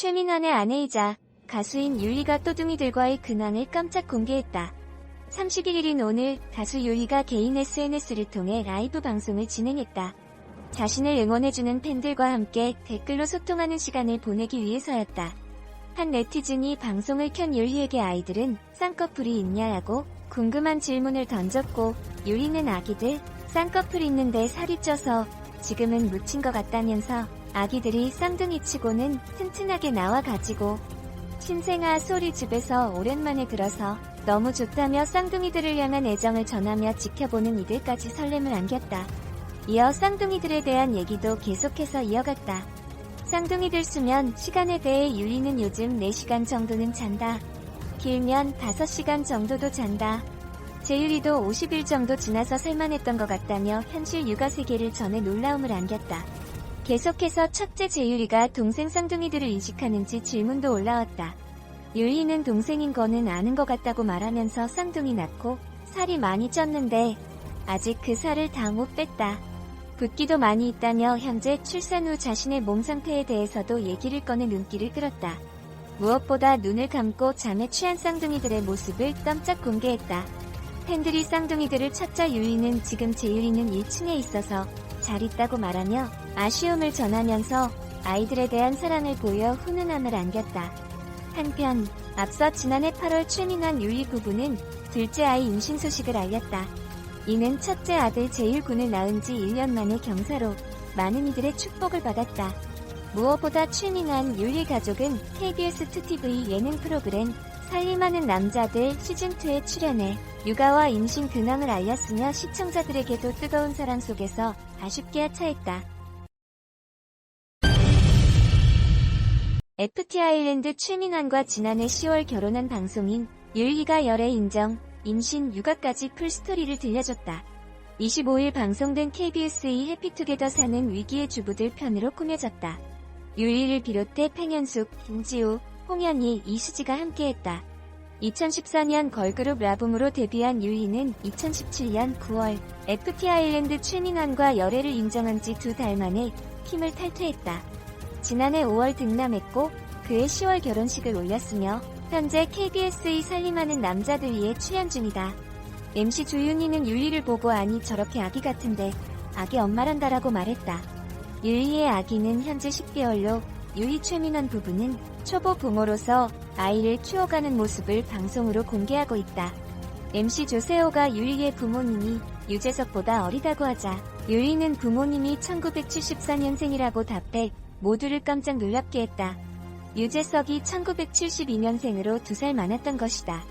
최민환의 아내이자 가수인 율리가 또둥이들과의 근황을 깜짝 공개했다. 31일인 오늘 가수 율리가 개인 SNS를 통해 라이브 방송을 진행했다. 자신을 응원해주는 팬들과 함께 댓글로 소통하는 시간을 보내기 위해서였다. 한 네티즌이 방송을 켠 율리에게 아이들은 쌍꺼풀이 있냐라고 궁금한 질문을 던졌고, 율리는 아기들 쌍꺼풀 있는데 살이 쪄서 지금은 묻힌 것 같다면서 아기들이 쌍둥이 치고는 튼튼하게 나와가지고 신생아 소리 집에서 오랜만에 들어서 너무 좋다며 쌍둥이들을 향한 애정을 전하며 지켜보는 이들까지 설렘을 안겼다. 이어 쌍둥이들에 대한 얘기도 계속해서 이어갔다. 쌍둥이들 수면 시간에 대해 율리는 요즘 4시간 정도는 잔다. 길면 5시간 정도도 잔다. 재율이도 50일 정도 지나서 살만했던 것 같다며 현실 육아 세계를 전해 놀라움을 안겼다. 계속해서 첫째 재율이가 동생 쌍둥이들을 인식하는지 질문도 올라왔다. 율리는 동생인 거는 아는 것 같다고 말하면서 쌍둥이 낳고 살이 많이 쪘는데 아직 그 살을 다 못 뺐다. 붓기도 많이 있다며 현재 출산 후 자신의 몸 상태에 대해서도 얘기를 꺼내 눈길을 끌었다. 무엇보다 눈을 감고 잠에 취한 쌍둥이들의 모습을 깜짝 공개했다. 팬들이 쌍둥이들을 찾자 율리는 지금 재율이는 1층에 있어서 잘 있다고 말하며 아쉬움을 전하면서 아이들에 대한 사랑을 보여 훈훈함을 안겼다. 한편 앞서 지난해 8월 최민환 율리 부부는 둘째 아이 임신 소식을 알렸다. 이는 첫째 아들 재율군을 낳은 지 1년 만에 경사로 많은 이들의 축복을 받았다. 무엇보다 최민환 율리 가족은 KBS 2TV 예능 프로그램 살림하는 남자들 시즌2에 출연해 육아와 임신 근황을 알렸으며 시청자들에게도 뜨거운 사랑 속에서 아쉽게 하차했다. FT 아일랜드 최민환과 지난해 10월 결혼한 방송인 율리가 열애 인정, 임신, 육아까지 풀스토리를 들려줬다. 25일 방송된 KBS2 해피투게더 사는 위기의 주부들 편으로 꾸며졌다. 율리를 비롯해 팽현숙, 김지우, 홍현희, 이수지가 함께했다. 2014년 걸그룹 라붐으로 데뷔한 율리는 2017년 9월 FT 아일랜드 최민환과 열애를 인정한 지 2달 만에 팀을 탈퇴했다. 지난해 5월 등남했고 그해 10월 결혼식을 올렸으며 현재 KBS2 살림하는 남자들 위에 출연 중이다. MC 조윤희는 율리를 보고 아니 저렇게 아기 같은데 아기 엄마란다라고 말했다. 율리의 아기는 현재 10개월로 율리 최민환 부부는 초보 부모로서 아이를 키워가는 모습을 방송으로 공개하고 있다. MC 조세호가 율리의 부모님이 유재석보다 어리다고 하자 율리는 부모님이 1974년생이라고 답해 모두를 깜짝 놀랍게 했다. 유재석이 1972년생으로 2살 많았던 것이다.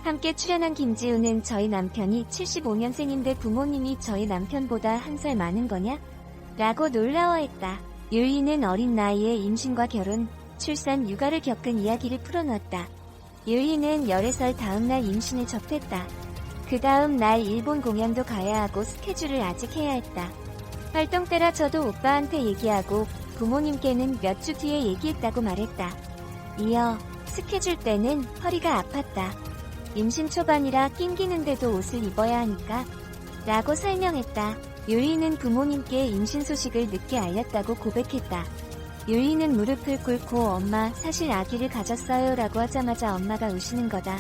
함께 출연한 김지우는 저희 남편이 75년생인데 부모님이 저희 남편보다 1살 많은 거냐? 라고 놀라워했다. 율리는 어린 나이에 임신과 결혼, 출산, 육아를 겪은 이야기를 풀어놓았다. 율리는 열애설 다음날 임신을 접했다. 그 다음 날 일본 공연도 가야 하고 스케줄을 아직 해야 했다. 활동 때라 저도 오빠한테 얘기하고 부모님께는 몇 주 뒤에 얘기했다고 말했다. 이어 스케줄 때는 허리가 아팠다. 임신 초반이라 낑기는데도 옷을 입어야 하니까 라고 설명했다. 율리는 부모님께 임신 소식을 늦게 알렸다고 고백했다. 율리는 무릎을 꿇고 엄마 사실 아기를 가졌어요 라고 하자마자 엄마가 우시는 거다.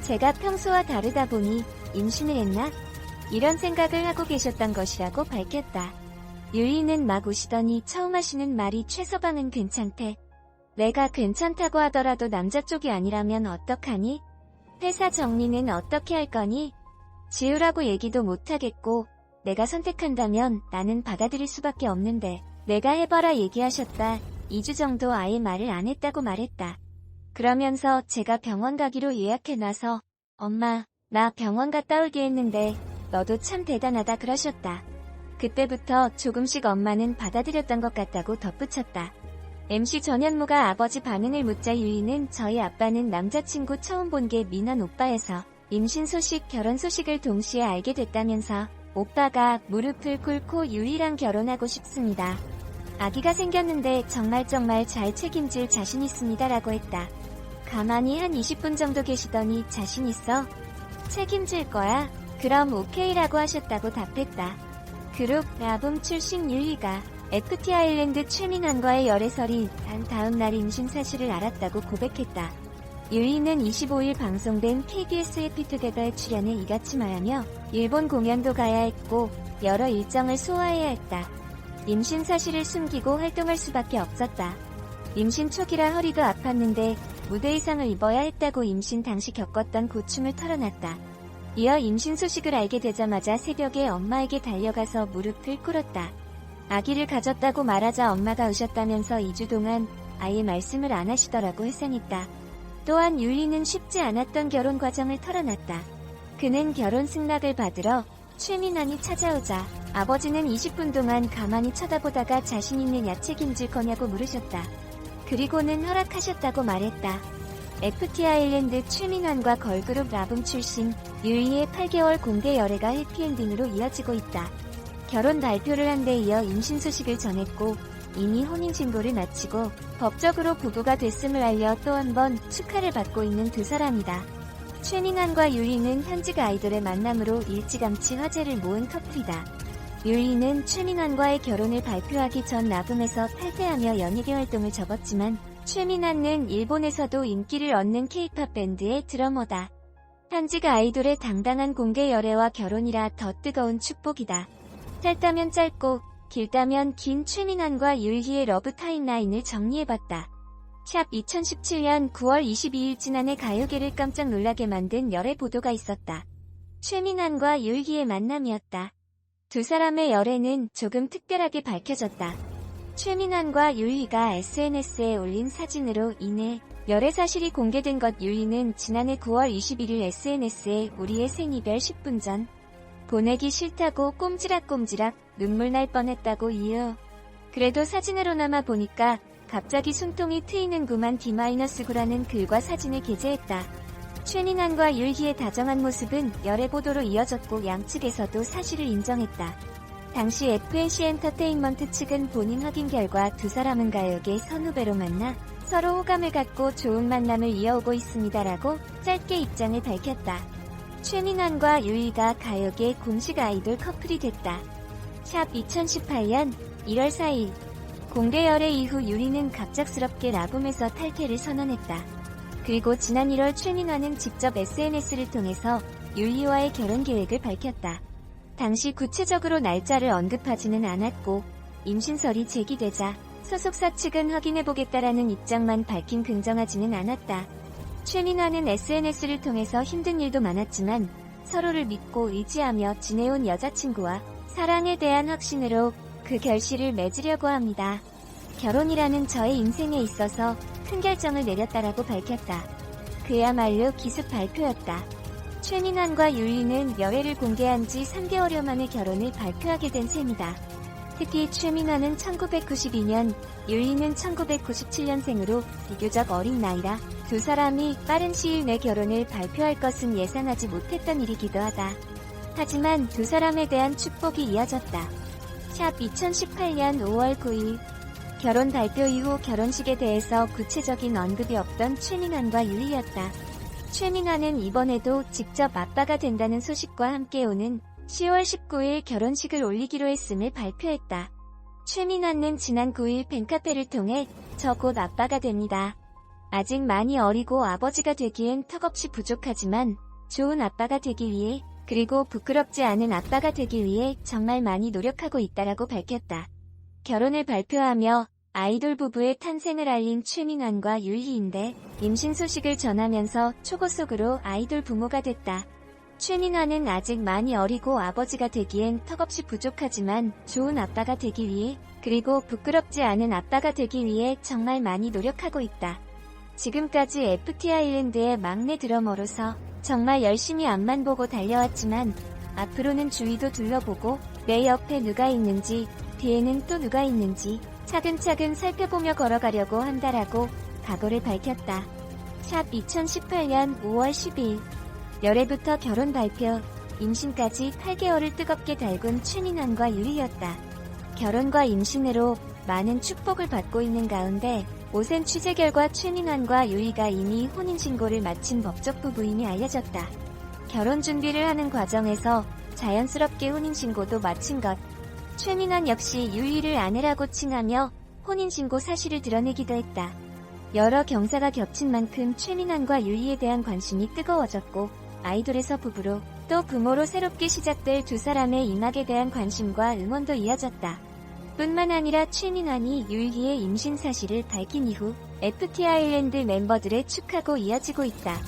제가 평소와 다르다 보니 임신을 했나? 이런 생각을 하고 계셨던 것이라고 밝혔다. 율리는 막 우시더니 처음 하시는 말이 최서방은 괜찮대. 내가 괜찮다고 하더라도 남자 쪽이 아니라면 어떡하니? 회사 정리는 어떻게 할 거니? 지우라고 얘기도 못하겠고 내가 선택한다면 나는 받아들일 수밖에 없는데 내가 해봐라 얘기하셨다. 2주 정도 아예 말을 안 했다고 말했다. 그러면서 제가 병원 가기로 예약해놔서 엄마 나 병원 갔다 올게 했는데 너도 참 대단하다 그러셨다. 그때부터 조금씩 엄마는 받아들였던 것 같다고 덧붙였다. MC 전현무가 아버지 반응을 묻자 율리는 저희 아빠는 남자친구 처음 본 게 민환 오빠에서 임신 소식, 결혼 소식을 동시에 알게 됐다면서 오빠가 무릎을 꿇고 율리랑 결혼하고 싶습니다. 아기가 생겼는데 정말 잘 책임질 자신 있습니다 라고 했다. 가만히 한 20분 정도 계시더니 자신 있어? 책임질 거야? 그럼 오케이라고 하셨다고 답했다. 그룹 라붐 출신 율리가 FT 아일랜드 최민환과의 열애설이 단 다음 날 임신 사실을 알았다고 고백했다. 율리는 25일 방송된 KBS 해피투게더에 출연해 이같이 말하며 일본 공연도 가야 했고 여러 일정을 소화해야 했다. 임신 사실을 숨기고 활동할 수밖에 없었다. 임신 초기라 허리도 아팠는데 무대 의상을 입어야 했다고 임신 당시 겪었던 고충을 털어놨다. 이어 임신 소식을 알게 되자마자 새벽에 엄마에게 달려가서 무릎을 꿇었다. 아기를 가졌다고 말하자 엄마가 우셨다면서 2주 동안 아예 말씀을 안 하시더라고 회상했다. 또한 율리는 쉽지 않았던 결혼 과정을 털어놨다. 그는 결혼 승낙을 받으러 최민환이 찾아오자 아버지는 20분 동안 가만히 쳐다보다가 자신 있는 야채 김질 거냐고 물으셨다. 그리고는 허락하셨다고 말했다. FT 아일랜드 최민환과 걸그룹 라붐 출신 율리의 8개월 공개 열애가 해피엔딩으로 이어지고 있다. 결혼 발표를 한 데 이어 임신 소식을 전했고 이미 혼인신고를 마치고 법적으로 부부가 됐음을 알려 또 한 번 축하를 받고 있는 두 사람이다. 최민환과 율리는 현직 아이돌의 만남으로 일찌감치 화제를 모은 커플이다. 율리는 최민환과의 결혼을 발표하기 전 라붐에서 탈퇴하며 연예계 활동을 접었지만 최민환은 일본에서도 인기를 얻는 K-팝 밴드의 드러머다. 현직 아이돌의 당당한 공개 열애와 결혼이라 더 뜨거운 축복이다. 짧다면 짧고 길다면 긴 최민환과 율리의 러브 타임라인을 정리해봤다. 샵 2017년 9월 22일 지난해 가요계를 깜짝 놀라게 만든 열애 보도가 있었다. 최민환과 율리의 만남이었다. 두 사람의 열애는 조금 특별하게 밝혀졌다. 최민환과 율리가 SNS에 올린 사진으로 인해 열애 사실이 공개된 것. 율리는 지난해 9월 21일 SNS에 우리의 생이별 10분 전 보내기 싫다고 꼼지락꼼지락 눈물 날 뻔했다고 이어 그래도 사진으로나마 보니까 갑자기 숨통이 트이는구만 D-9라는 글과 사진을 게재했다. 최민환과 율리의 다정한 모습은 열애 보도로 이어졌고 양측에서도 사실을 인정했다. 당시 FNC 엔터테인먼트 측은 본인 확인 결과 두 사람은 가요계 선후배로 만나 서로 호감을 갖고 좋은 만남을 이어오고 있습니다라고 짧게 입장을 밝혔다. 최민환과 율리가 가요계 공식 아이돌 커플이 됐다. 샵 2018년 1월 4일 공개 열애 이후 율리는 갑작스럽게 라붐에서 탈퇴를 선언했다. 그리고 지난 1월 최민환은 직접 SNS를 통해서 율리와의 결혼 계획을 밝혔다. 당시 구체적으로 날짜를 언급하지는 않았고 임신설이 제기되자 소속사 측은 확인해보겠다라는 입장만 밝힌 긍정하지는 않았다. 최민환은 SNS를 통해서 힘든 일도 많았지만 서로를 믿고 의지하며 지내온 여자친구와 사랑에 대한 확신으로 그 결실을 맺으려고 합니다. 결혼이라는 저의 인생에 있어서 큰 결정을 내렸다라고 밝혔다. 그야말로 기습 발표였다. 최민환과 율리는 열애를 공개한 지 3개월여 만에 결혼을 발표하게 된 셈이다. 특히 최민환은 1992년, 율리는 1997년생으로 비교적 어린 나이라 두 사람이 빠른 시일 내 결혼을 발표할 것은 예상하지 못했던 일이기도 하다. 하지만 두 사람에 대한 축복이 이어졌다. 샵 2018년 5월 9일 결혼 발표 이후 결혼식에 대해서 구체적인 언급이 없던 최민환과 율리였다. 최민환은 이번에도 직접 아빠가 된다는 소식과 함께 오는 10월 19일 결혼식을 올리기로 했음을 발표했다. 최민환은 지난 9일 팬카페를 통해 저 곧 아빠가 됩니다. 아직 많이 어리고 아버지가 되기엔 턱없이 부족하지만 좋은 아빠가 되기 위해 그리고 부끄럽지 않은 아빠가 되기 위해 정말 많이 노력하고 있다라고 밝혔다. 결혼을 발표하며 아이돌 부부의 탄생을 알린 최민환과 율리인데 임신 소식을 전하면서 초고속으로 아이돌 부모가 됐다. 최민환은 아직 많이 어리고 아버지가 되기엔 턱없이 부족하지만 좋은 아빠가 되기 위해 그리고 부끄럽지 않은 아빠가 되기 위해 정말 많이 노력하고 있다. 지금까지 FT 아일랜드의 막내 드러머로서 정말 열심히 앞만 보고 달려왔지만 앞으로는 주위도 둘러보고 내 옆에 누가 있는지 뒤에는 또 누가 있는지 차근차근 살펴보며 걸어가려고 한다라고 각오를 밝혔다. 샵 2018년 5월 10일 열애부터 결혼 발표, 임신까지 8개월을 뜨겁게 달군 최민환과 율리였다. 결혼과 임신으로 많은 축복을 받고 있는 가운데 오센 취재 결과 최민환과 율리가 이미 혼인신고를 마친 법적 부부임이 알려졌다. 결혼 준비를 하는 과정에서 자연스럽게 혼인신고도 마친 것. 최민환 역시 율리를 아내라고 칭하며 혼인신고 사실을 드러내기도 했다. 여러 경사가 겹친 만큼 최민환과 율리에 대한 관심이 뜨거워졌고 아이돌에서 부부로 또 부모로 새롭게 시작될 두 사람의 임학에 대한 관심과 응원도 이어졌다. 뿐만 아니라 최민환이 율리의 임신 사실을 밝힌 이후 FT 아일랜드 멤버들의 축하고 이어지고 있다.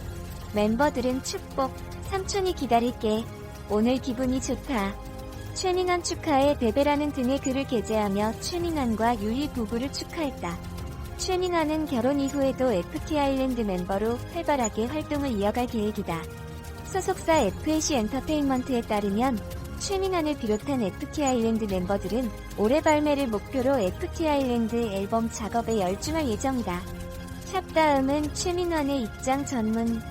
멤버들은 축복, 삼촌이 기다릴게, 오늘 기분이 좋다, 최민환 축하해 베베라는 등의 글을 게재하며 최민환과 율리 부부를 축하했다. 최민환은 결혼 이후에도 FT 아일랜드 멤버로 활발하게 활동을 이어갈 계획이다. 소속사 FAC 엔터테인먼트에 따르면 최민환을 비롯한 FT 아일랜드 멤버들은 올해 발매를 목표로 FT 아일랜드 앨범 작업에 열중할 예정이다. 샵 다음은 최민환의 입장 전문.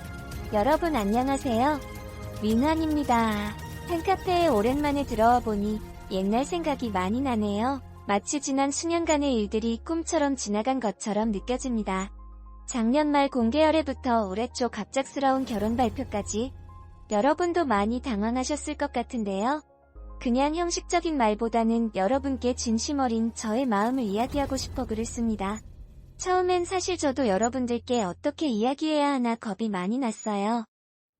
여러분 안녕하세요. 민환입니다. 팬카페에 오랜만에 들어와 보니 옛날 생각이 많이 나네요. 마치 지난 수년간의 일들이 꿈처럼 지나간 것처럼 느껴집니다. 작년 말 공개 열애부터 올해 초 갑작스러운 결혼 발표까지 여러분도 많이 당황하셨을 것 같은데요. 그냥 형식적인 말보다는 여러분께 진심 어린 저의 마음을 이야기하고 싶어 글을 씁니다. 처음엔 사실 저도 여러분들께 어떻게 이야기해야 하나 겁이 많이 났어요.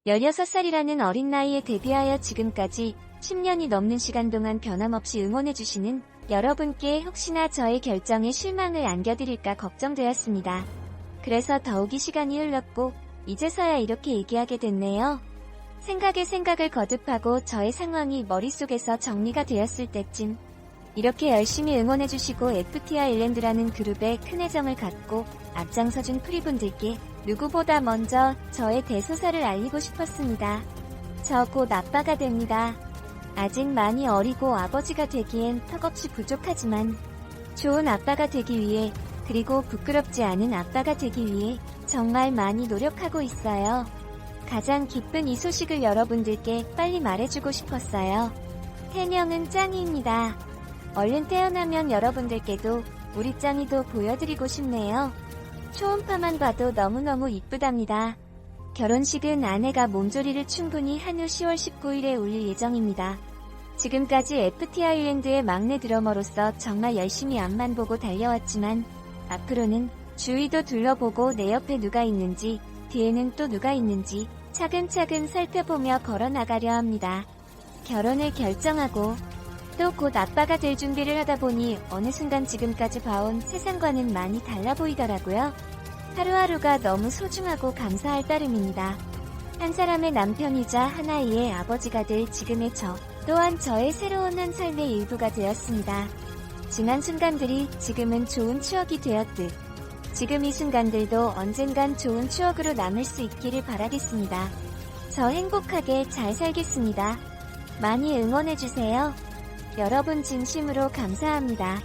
16살이라는 어린 나이에 데뷔하여 지금까지 10년이 넘는 시간 동안 변함없이 응원해주시는 여러분께 혹시나 저의 결정에 실망을 안겨드릴까 걱정되었습니다. 그래서 더욱이 시간이 흘렀고 이제서야 이렇게 얘기하게 됐네요. 생각에 생각을 거듭하고 저의 상황이 머릿속에서 정리가 되었을 때쯤 이렇게 열심히 응원해주시고 FT 아일랜드라는 그룹에 큰 애정을 갖고 앞장서준 프리분들께 누구보다 먼저 저의 대소사를 알리고 싶었습니다. 저 곧 아빠가 됩니다. 아직 많이 어리고 아버지가 되기엔 턱없이 부족하지만 좋은 아빠가 되기 위해 그리고 부끄럽지 않은 아빠가 되기 위해 정말 많이 노력하고 있어요. 가장 기쁜 이 소식을 여러분들께 빨리 말해주고 싶었어요. 태명은 짱이입니다. 얼른 태어나면 여러분들께도 우리 짱이도 보여드리고 싶네요. 초음파만 봐도 너무너무 이쁘답니다. 결혼식은 아내가 몸조리를 충분히 한 후 10월 19일에 올릴 예정입니다. 지금까지 FT 아일랜드의 막내 드러머로서 정말 열심히 앞만 보고 달려왔지만 앞으로는 주위도 둘러보고 내 옆에 누가 있는지 뒤에는 또 누가 있는지 차근차근 살펴보며 걸어나가려 합니다. 결혼을 결정하고 또 곧 아빠가 될 준비를 하다 보니 어느 순간 지금까지 봐온 세상과는 많이 달라 보이더라고요. 하루하루가 너무 소중하고 감사할 따름입니다. 한 사람의 남편이자 한 아이의 아버지가 될 지금의 저 또한 저의 새로운 한 삶의 일부가 되었습니다. 지난 순간들이 지금은 좋은 추억이 되었듯 지금 이 순간들도 언젠간 좋은 추억으로 남을 수 있기를 바라겠습니다. 저 행복하게 잘 살겠습니다. 많이 응원해주세요. 여러분 진심으로 감사합니다.